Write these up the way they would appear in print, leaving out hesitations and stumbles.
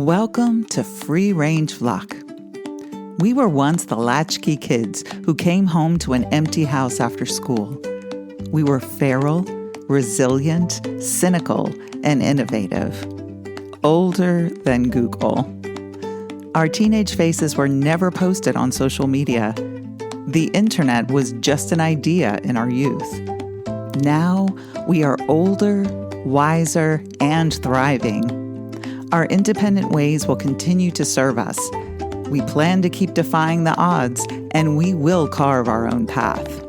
Welcome to Free Range Flock. We were once the latchkey kids who came home to an empty house after school. We were feral, resilient, cynical, and innovative. Older than Google. Our teenage faces were never posted on social media. The internet was just an idea in our youth. Now we are older, wiser, and thriving. Our independent ways will continue to serve us. We plan to keep defying the odds, and we will carve our own path.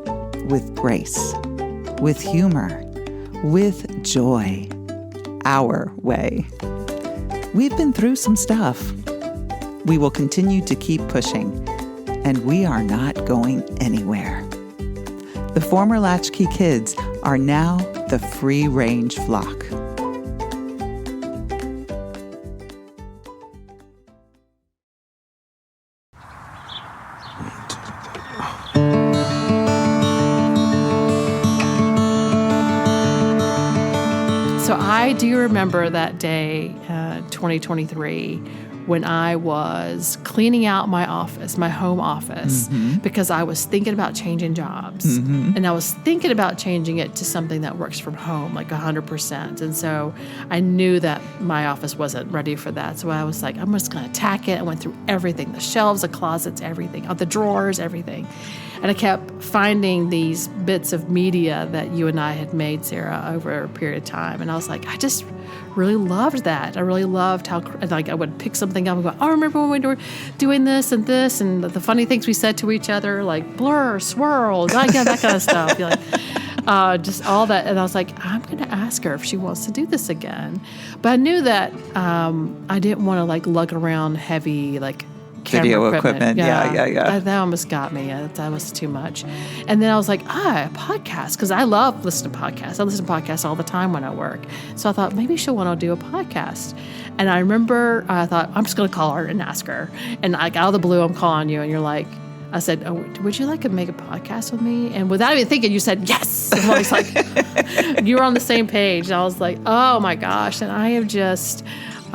With grace, with humor, with joy. Our way. We've been through some stuff. We will continue to keep pushing, and we are not going anywhere. The former latchkey kids are now the Free Range Flock. So I do remember that day, 2023, when I was cleaning out my office, my home office, because I was thinking about changing jobs. And I was thinking about changing it to something that works from home, like 100%. And so I knew that my office wasn't ready for that. So I was like, I'm just going to attack it. I went through everything, the shelves, the closets, everything, the drawers, everything. And I kept finding these bits of media that you and I had made, Sarah, over a period of time. And I was like, I just really loved that. I really loved how, like, I would pick something up and go, I remember when we were doing this and the funny things we said to each other, like blur, swirl, that kind of stuff. You're like, just all that. And I was like, I'm going to ask her if she wants to do this again. But I knew that I didn't want to, like, lug around heavy, like, video equipment. Yeah. That almost got me. That was too much. And then I was like, a podcast, because I love listening to podcasts. I listen to podcasts all the time when I work. So I thought maybe she'll want to do a podcast. And I remember I thought, I'm just going to call her and ask her. And like out of the blue, I'm calling you, and you're like, I said, would you like to make a podcast with me? And without even thinking, you said, yes. And I was like, you were on the same page. And I was like, oh my gosh. And I have just...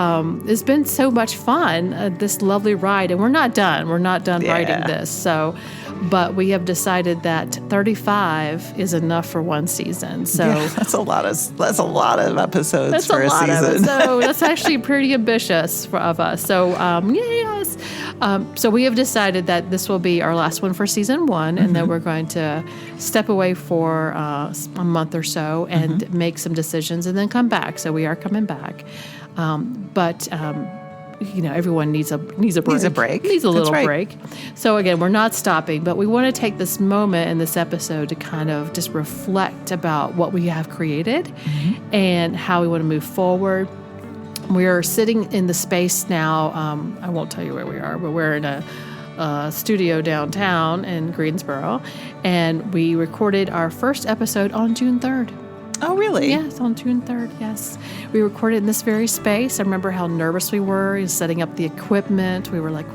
it's been so much fun, this lovely ride, and we're not done. We're not done writing this. So, but we have decided that 35 is enough for one season. So that's a lot of episodes for a season. So that's actually pretty ambitious of us. So yes. So we have decided that this will be our last one for season one, and then we're going to step away for a month or so and make some decisions, and then come back. So we are coming back. But everyone needs a break. Needs a little break. So again, we're not stopping, but we want to take this moment in this episode to kind of just reflect about what we have created and how we want to move forward. We're sitting in the space now. I won't tell you where we are, but we're in a studio downtown in Greensboro, and we recorded our first episode on June 3rd. Oh, really? Yes, on June 3rd, yes. We recorded in this very space. I remember how nervous we were in setting up the equipment. We were like,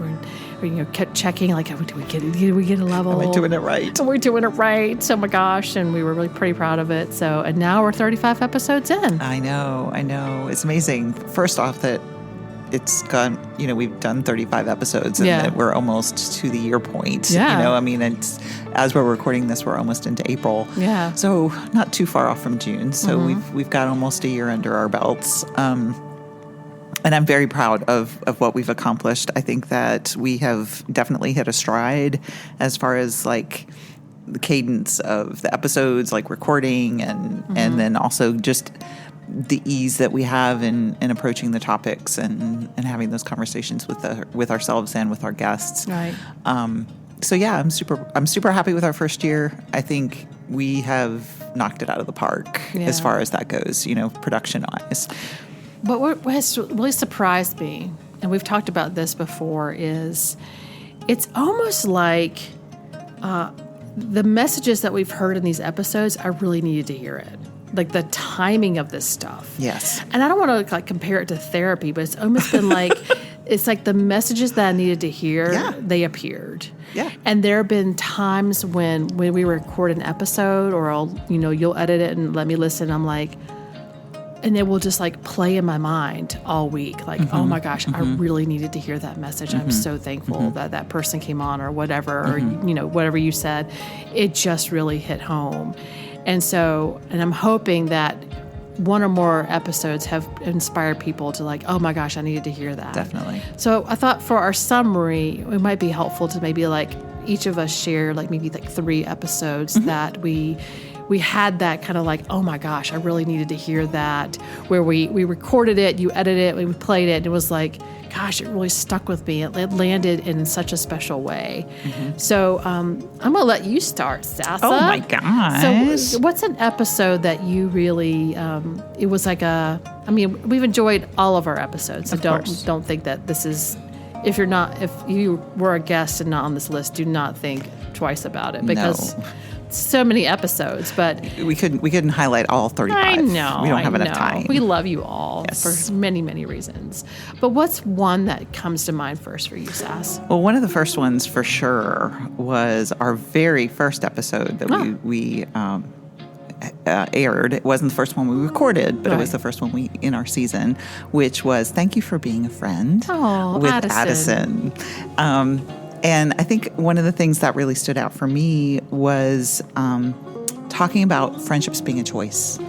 we kept checking, like, did we get a level? Are we doing it right? Are we doing it right? Oh, my gosh. And we were really pretty proud of it. So, and now we're 35 episodes in. I know. It's amazing. First off, that it's gone, we've done 35 episodes and that we're almost to the year point. Yeah. It's, as we're recording this, we're almost into April. Yeah. So not too far off from June. So we've got almost a year under our belts. And I'm very proud of what we've accomplished. I think that we have definitely hit a stride as far as like the cadence of the episodes, like recording and then also just the ease that we have in approaching the topics and having those conversations with ourselves and with our guests. Right. So yeah, I'm super happy with our first year. I think we have knocked it out of the park as far as that goes, production wise. But what has really surprised me, and we've talked about this before, is it's almost like the messages that we've heard in these episodes, I really needed to hear it. Like the timing of this stuff. Yes. And I don't want to compare it to therapy, but it's almost been like, it's like the messages that I needed to hear, they appeared. Yeah. And there have been times when we record an episode or you'll edit it and let me listen. I'm like, and it will just like play in my mind all week. Like, oh my gosh, I really needed to hear that message. I'm so thankful that that person came on or whatever, or, whatever you said, it just really hit home. And so, and I'm hoping that one or more episodes have inspired people to like, oh my gosh, I needed to hear that. Definitely. So I thought for our summary, it might be helpful to maybe like each of us share like maybe like 3 episodes that we had that kind of like, oh my gosh, I really needed to hear that, where we recorded it, you edited it, we played it, and it was like, gosh, it really stuck with me. It landed in such a special way. So I'm going to let you start, Sassa. Oh my gosh. So what's an episode that you really, it was like we've enjoyed all of our episodes. So don't think that this is, if you were a guest and not on this list, do not think twice about it, because so many episodes, but we couldn't highlight all 35. I know. We don't have enough time. We love you all for many, many reasons. But what's one that comes to mind first for you, Sass? Well, one of the first ones for sure was our very first episode that we aired. It wasn't the first one we recorded, but it was the first one in our season, which was Thank You for Being a Friend with Addison. And I think one of the things that really stood out for me was talking about friendships being a choice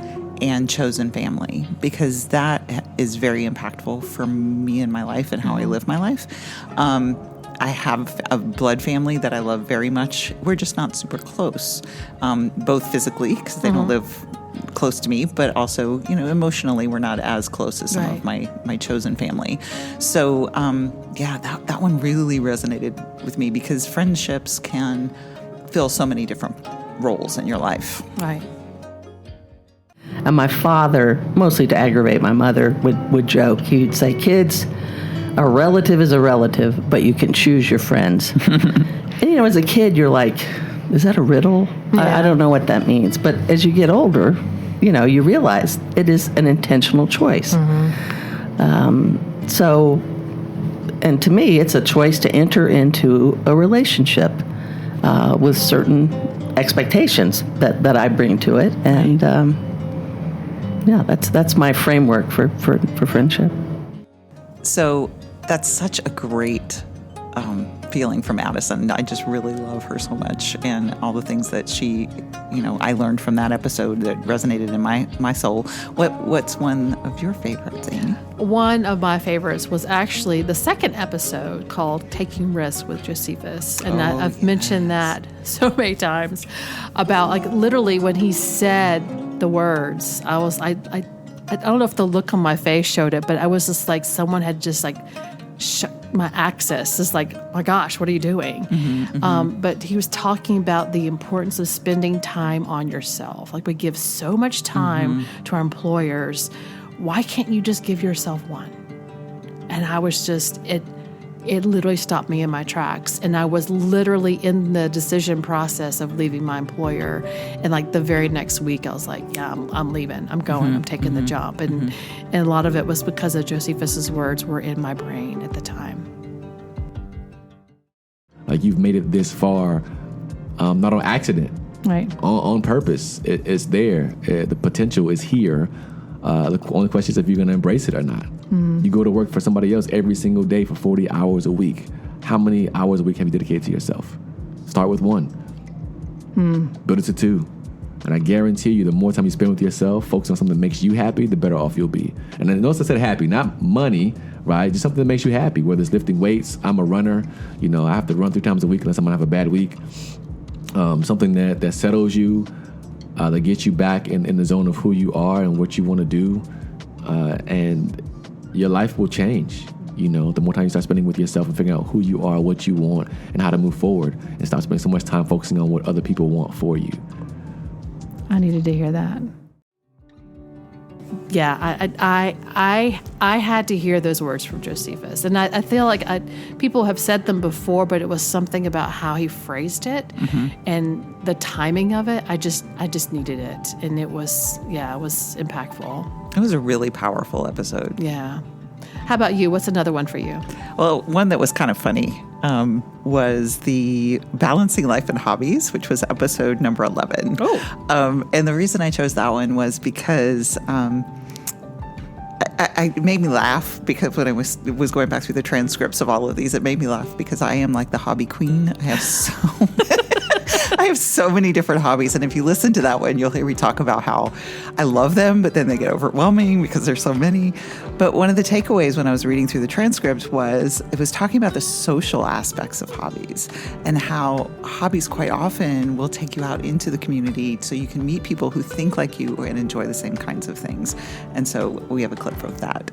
and chosen family, because that is very impactful for me in my life and how I live my life. I have a blood family that I love very much. We're just not super close, both physically, because they don't live close to me, but also, emotionally, we're not as close as some of my chosen family. So, that one really resonated with me, because friendships can fill so many different roles in your life. Right. And my father, mostly to aggravate my mother, would joke. He'd say, kids, a relative is a relative, but you can choose your friends. And, as a kid, you're like, is that a riddle? I don't know what that means. But as you get older, you realize it is an intentional choice. So, and to me, it's a choice to enter into a relationship with certain expectations that I bring to it. And, that's my framework for friendship. So that's such a great feeling from Addison. I just really love her so much, and all the things that she, I learned from that episode that resonated in my soul. What's one of your favorites, Amy? One of my favorites was actually the second episode called Taking Risks with Josephus. And I've mentioned that so many times about like literally when he said the words, I don't know if the look on my face showed it, but I was just like, someone had just like my access. It's like, my gosh, what are you doing? But he was talking about the importance of spending time on yourself. Like, we give so much time to our employers. Why can't you just give yourself one? And I was just, it literally stopped me in my tracks. And I was literally in the decision process of leaving my employer. And like the very next week, I was like, yeah, I'm leaving. I'm going. I'm taking the job. And a lot of it was because of Josephus's words were in my brain at the time. Like, you've made it this far, not on accident, right? On purpose. It's there. The potential is here. The only question is if you're going to embrace it or not. You go to work for somebody else every single day for 40 hours a week. How many hours a week have you dedicated to yourself? Start with 1. Build it to 2. And I guarantee you, the more time you spend with yourself, focus on something that makes you happy, the better off you'll be. And then notice I said happy, not money, right? Just something that makes you happy, whether it's lifting weights. I'm a runner. I have to run 3 times a week unless I'm going to have a bad week. Something that settles you, that gets you back in the zone of who you are and what you want to do. And your life will change. The more time you start spending with yourself and figuring out who you are, what you want, and how to move forward, and stop spending so much time focusing on what other people want for you. I needed to hear that. Yeah, I had to hear those words from Josephus. And I feel like people have said them before, but it was something about how he phrased it and the timing of it. I just needed it. And it was impactful. It was a really powerful episode. Yeah. How about you? What's another one for you? Well, one that was kind of funny was the Balancing Life and Hobbies, which was episode number 11. Oh. And the reason I chose that one was because it made me laugh because when I was going back through the transcripts of all of these, it made me laugh because I am like the hobby queen. I have so many different hobbies. And if you listen to that one, you'll hear me talk about how I love them, but then they get overwhelming because there's so many. But one of the takeaways when I was reading through the transcript was it was talking about the social aspects of hobbies and how hobbies quite often will take you out into the community so you can meet people who think like you and enjoy the same kinds of things. And so we have a clip of that.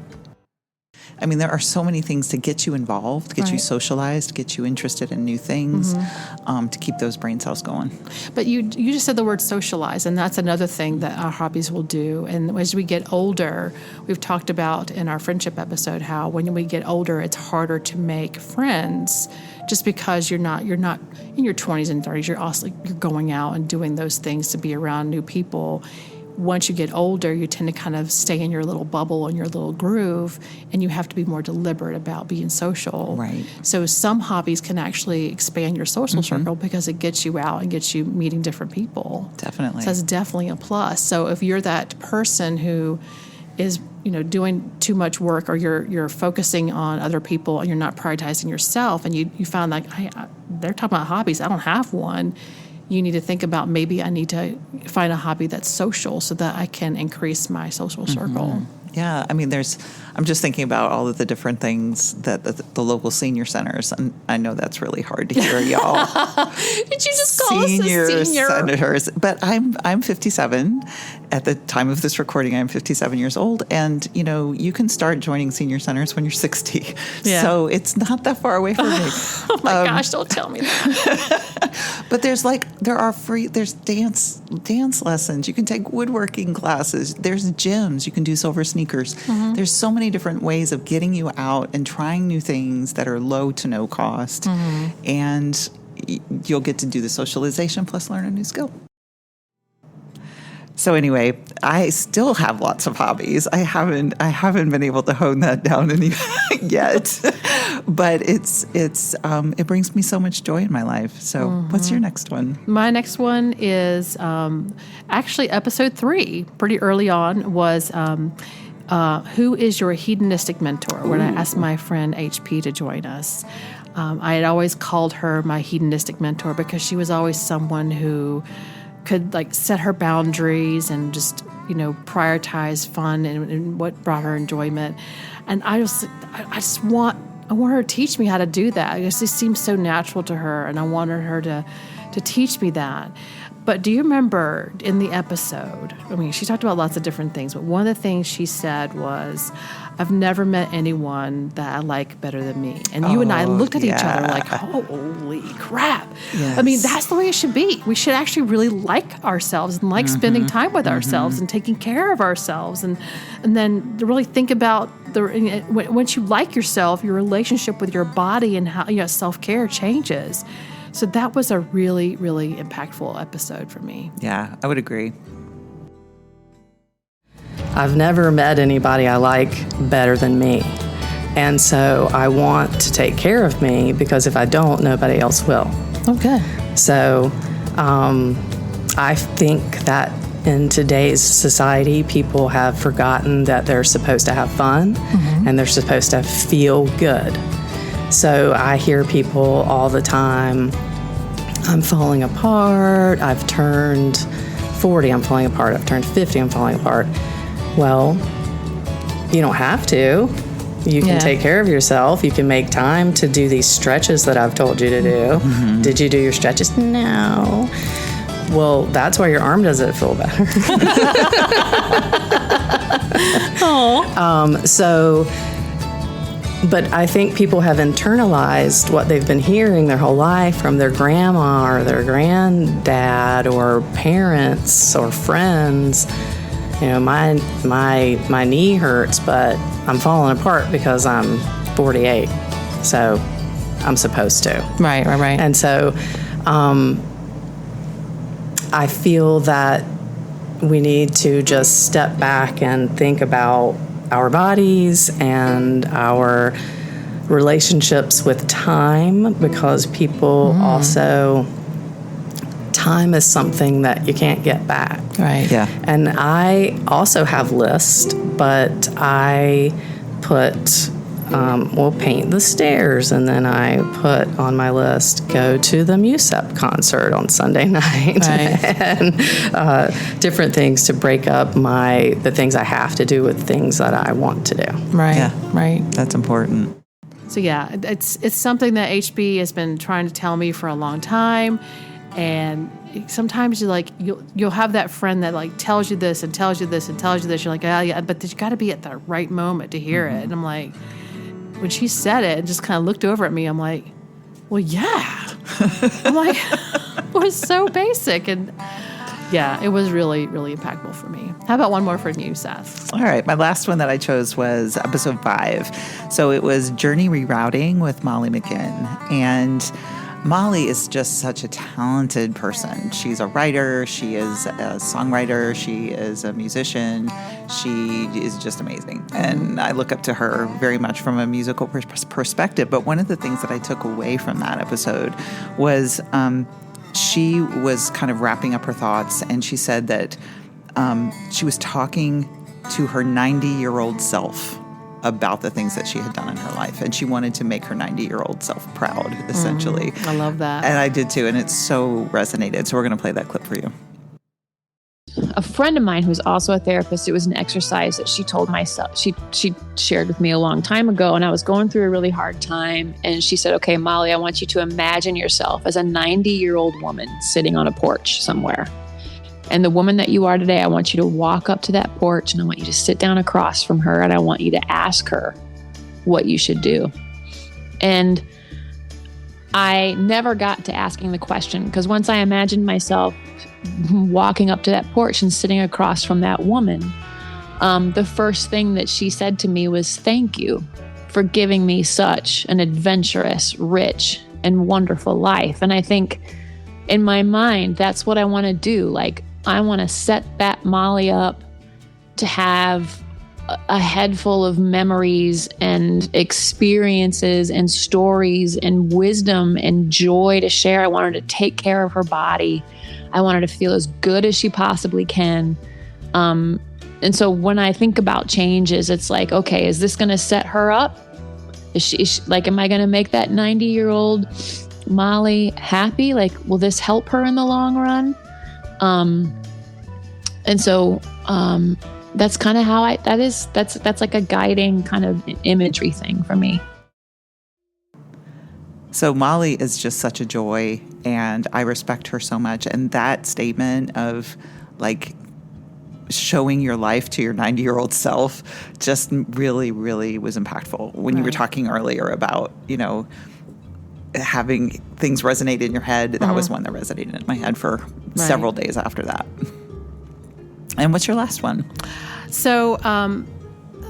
I mean, there are so many things to get you involved, get you socialized, get you interested in new things, to keep those brain cells going. But you just said the word socialize, and that's another thing that our hobbies will do. And as we get older, we've talked about in our friendship episode how when we get older, it's harder to make friends just because you're not in your 20s and 30s. You're going out and doing those things to be around new people. Once you get older, you tend to kind of stay in your little bubble and your little groove, and you have to be more deliberate about being social. Right. So some hobbies can actually expand your social circle because it gets you out and gets you meeting different people. Definitely. So that's definitely a plus. So if you're that person who is, doing too much work, or you're focusing on other people and you're not prioritizing yourself, and you find like, they're talking about hobbies, I don't have one. You need to think about maybe I need to find a hobby that's social so that I can increase my social circle. Yeah, I mean, I'm just thinking about all of the different things that the local senior centers, and I know that's really hard to hear, y'all. Did you just call us a senior? Senators. But I'm 57. At the time of this recording, I'm 57 years old, and, you can start joining senior centers when you're 60. Yeah. So it's not that far away from me. Oh my gosh, don't tell me that. But there's dance lessons. You can take woodworking classes. There's gyms. You can do silver sneakers. There's so many different ways of getting you out and trying new things that are low to no cost. And you'll get to do the socialization plus learn a new skill. So anyway, I still have lots of hobbies. I haven't been able to hone that down yet, but it brings me so much joy in my life. So what's your next one? My next one is actually episode 3, pretty early on, was who is your hedonistic mentor? When I asked my friend HP to join us. I had always called her my hedonistic mentor because she was always someone who could set her boundaries and just prioritize fun and what brought her enjoyment. And I want her to teach me how to do that. It just seems so natural to her, and I wanted her to teach me that. But do you remember in the episode, she talked about lots of different things, but one of the things she said was, I've never met anyone that I like better than me. And you and I looked at each other like, holy crap. Yes. That's the way it should be. We should actually really like ourselves and like spending time with ourselves and taking care of ourselves. And then to really think about once you like yourself, your relationship with your body and how self-care changes. So that was a really, really impactful episode for me. Yeah, I would agree. I've never met anybody I like better than me. And so I want to take care of me because if I don't, nobody else will. Okay. So I think that in today's society, people have forgotten that they're supposed to have fun and they're supposed to feel good. So I hear people all the time, I'm falling apart, I've turned 40, I'm falling apart, I've turned 50, I'm falling apart. Well, you don't have to. You can take care of yourself. You can make time to do these stretches that I've told you to do. Did you do your stretches? No. Well, that's why your arm doesn't feel better. But I think people have internalized what they've been hearing their whole life from their grandma or their granddad or parents or friends. My knee hurts, but I'm falling apart because I'm 48. So I'm supposed to. Right. And so I feel that we need to just step back and think about our bodies and our relationships with time, because people also, time is something that you can't get back. Right. Yeah. And I also have lists, but I put, we'll paint the stairs, and then I put on my list, go to the MUSEP concert on Sunday night, Right. and different things to break up the things I have to do with things that I want to do. Right. Yeah. Right. That's important. So yeah, it's something that HB has been trying to tell me for a long time, and sometimes you'll have that friend that like tells you this and tells you this and tells you this. You're like, oh yeah, but you got to be at the right moment to hear it. And I'm like, when she said it, and just kind of looked over at me, I'm like, well, yeah. I'm like, it was so basic, and yeah, it was really, really impactful for me. How about one more for you, Seth? All right. My last one that I chose was episode 5. So it was Journey Rerouting with Molly McGinn. And Molly is just such a talented person. She's a writer. She is a songwriter. She is a musician. She is just amazing. And I look up to her very much from a musical perspective. But one of the things that I took away from that episode was she was kind of wrapping up her thoughts, and she said that she was talking to her 90-year-old self about the things that she had done in her life, and she wanted to make her 90-year-old self proud, essentially. I love that. And I did too, and it so resonated. So we're going to play that clip for you. A friend of mine who's also a therapist, it was an exercise that she told myself, she shared with me a long time ago, and I was going through a really hard time, and she said, okay, Molly, I want you to imagine yourself as a 90-year-old woman sitting on a porch somewhere. And the woman that you are today, I want you to walk up to that porch, and I want you to sit down across from her, and I want you to ask her what you should do. And I never got to asking the question, because once I imagined myself walking up to that porch and sitting across from that woman, the first thing that she said to me was, thank you for giving me such an adventurous, rich, and wonderful life. And I think in my mind, that's what I want to do. Like, I want to set that Molly up to have a head full of memories and experiences and stories and wisdom and joy to share. I want her to take care of her body. I want her to feel as good as she possibly can. And so when I think about changes, it's like, okay, is this going to set her up? Is she like, am I going to make that 90-year-old Molly happy? Like, will this help her in the long run? And so that's kind of how that's like a guiding kind of imagery thing for me. So Molly is just such a joy, and I respect her so much. And that statement of like showing your life to your 90-year-old self just really, really was impactful. When you were talking earlier about, having things resonate in your head, that was one that resonated in my head for several days after that. And what's your last one? So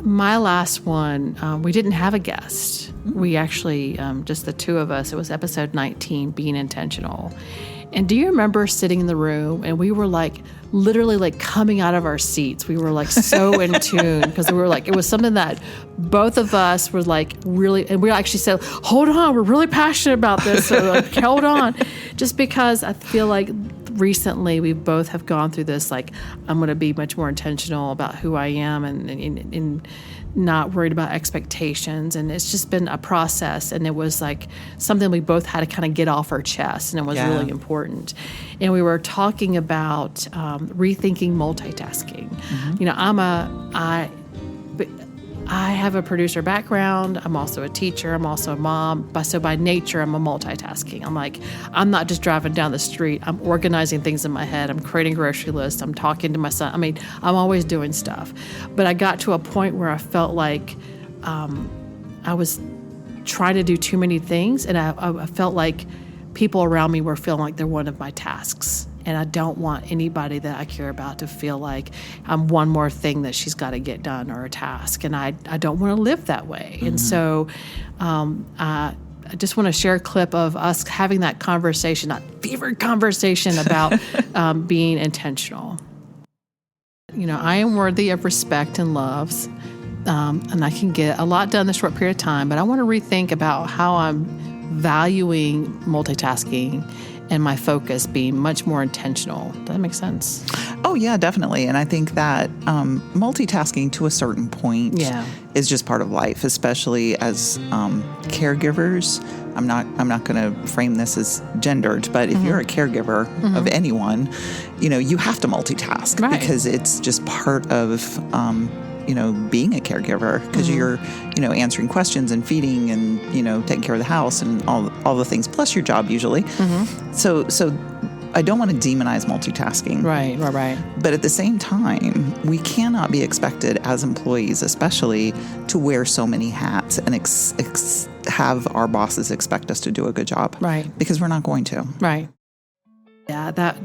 my last one, we didn't have a guest. We actually, just the two of us, it was episode 19, Being Intentional. And do you remember sitting in the room and we were like literally like coming out of our seats? We were like so in tune, because we were like, it was something that both of us were like really, and we actually said, hold on, we're really passionate about this. So like, hold on. Just because I feel like recently we both have gone through this, like, I'm going to be much more intentional about who I am and not worried about expectations. And it's just been a process. And it was like something we both had to kind of get off our chest. And it was really important. And we were talking about rethinking multitasking. I have a producer background. I'm also a teacher. I'm also a mom. So by nature, I'm a multitasking. I'm not just driving down the street. I'm organizing things in my head. I'm creating grocery lists. I'm talking to my son. I'm always doing stuff. But I got to a point where I felt like I was trying to do too many things. And I felt like people around me were feeling like they're one of my tasks. And I don't want anybody that I care about to feel like I'm one more thing that she's got to get done or a task. And I don't want to live that way. Mm-hmm. And so I just want to share a clip of us having that conversation, that fevered conversation about being intentional. I am worthy of respect and loves, and I can get a lot done in a short period of time, but I want to rethink about how I'm valuing multitasking and my focus being much more intentional. Does that make sense? Oh, yeah, definitely. And I think that multitasking to a certain point is just part of life, especially as caregivers. I'm not going to frame this as gendered, but if you're a caregiver of anyone, you have to multitask because it's just part of being a caregiver, because you're, answering questions and feeding and, taking care of the house and all the things, plus your job usually. So I don't want to demonize multitasking. Right. But at the same time, we cannot be expected as employees, especially, to wear so many hats and have our bosses expect us to do a good job. Right. Because we're not going to. Right. Yeah, that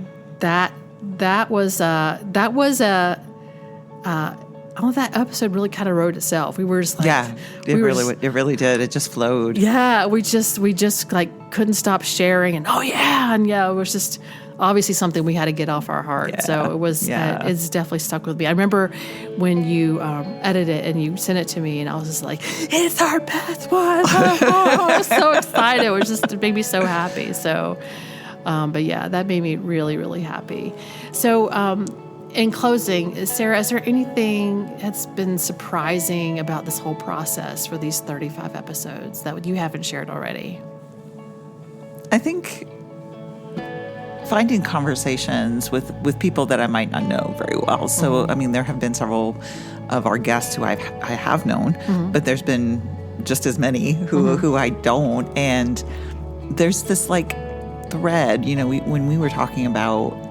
was that episode really kind of wrote itself. We were just like, it really did. It just flowed. Yeah, we just like couldn't stop sharing, and it was just obviously something we had to get off our heart. Yeah. So it was, it's definitely stuck with me. I remember when you edited it and you sent it to me, and I was just like, it's our best one. I was so excited. It made me so happy. So, but yeah, that made me really, really happy. So, in closing, Sarah, is there anything that's been surprising about this whole process for these 35 episodes that you haven't shared already? I think finding conversations with people that I might not know very well. So, there have been several of our guests who I have known, but there's been just as many who I don't. And there's this thread, when we were talking about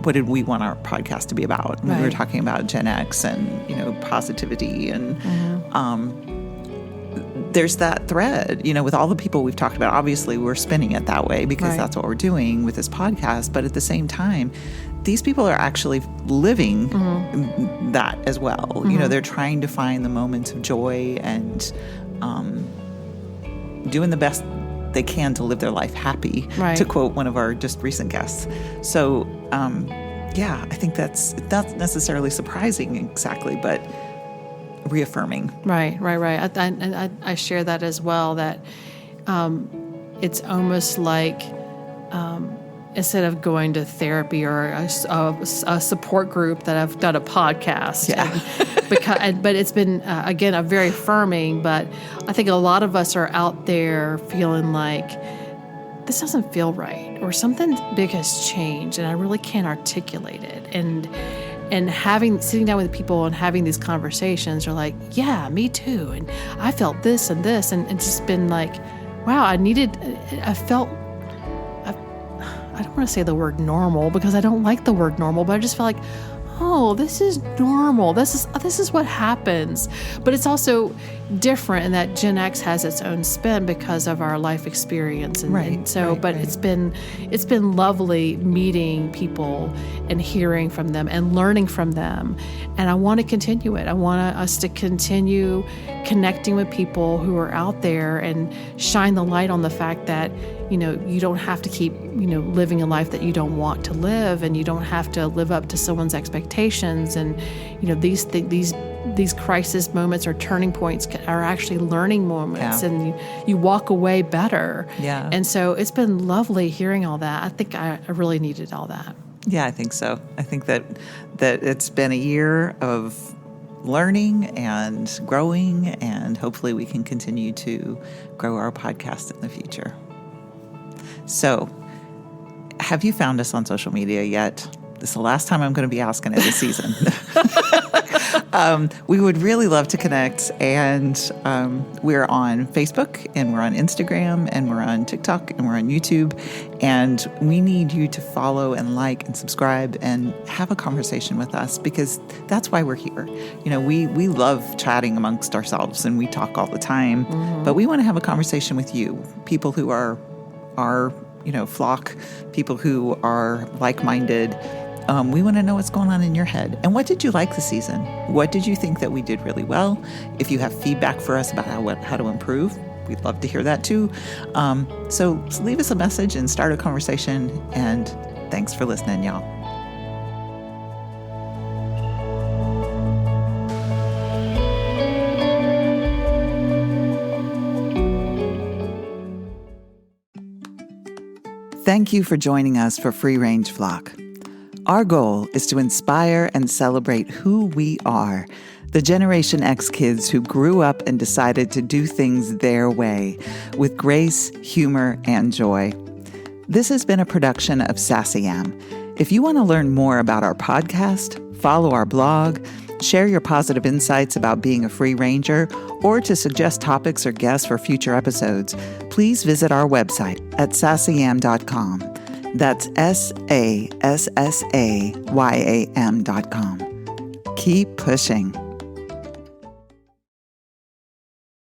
what did we want our podcast to be about? We were talking about Gen X and, positivity and there's that thread, with all the people we've talked about. Obviously, we're spinning it that way because that's what we're doing with this podcast. But at the same time, these people are actually living that as well. They're trying to find the moments of joy and doing the best they can to live their life happy, to quote one of our just recent guests. So, I think that's not necessarily surprising exactly, but reaffirming. Right. I share that as well, that it's almost like instead of going to therapy or a support group, that I've done a podcast. But it's been, again, a very affirming, but I think a lot of us are out there feeling like this doesn't feel right, or something big has changed and I really can't articulate it. And sitting down with people and having these conversations are like, yeah, me too. And I felt this and this, and it's just been like, wow, I don't want to say the word normal because I don't like the word normal, but I just felt like, oh, this is normal. This is what happens. But it's also different in that Gen X has its own spin because of our life experience. It's been lovely meeting people and hearing from them and learning from them. And I want to continue it. I want us to continue connecting with people who are out there and shine the light on the fact that, you don't have to keep, living a life that you don't want to live, and you don't have to live up to someone's expectations. And, these crisis moments or turning points are actually learning moments, and you walk away better. Yeah. And so it's been lovely hearing all that. I think I really needed all that. Yeah, I think so. I think that it's been a year of learning and growing, and hopefully we can continue to grow our podcast in the future. So, have you found us on social media yet? This is the last time I'm going to be asking it this season. We would really love to connect, and we're on Facebook, and we're on Instagram, and we're on TikTok, and we're on YouTube, and we need you to follow and like and subscribe and have a conversation with us, because that's why we're here. We love chatting amongst ourselves, and we talk all the time, but we want to have a conversation with you, people who are our flock, people who are like-minded. We want to know what's going on in your head. And what did you like this season? What did you think that we did really well? If you have feedback for us about how to improve, we'd love to hear that too. So leave us a message and start a conversation. And thanks for listening, y'all. Thank you for joining us for Free Range Flock. Our goal is to inspire and celebrate who we are, the Generation X kids who grew up and decided to do things their way, with grace, humor, and joy. This has been a production of Sassy-Am. If you want to learn more about our podcast, follow our blog, share your positive insights about being a free ranger, or to suggest topics or guests for future episodes, please visit our website at sassayam.com. That's SASSAYAM.com. Keep pushing.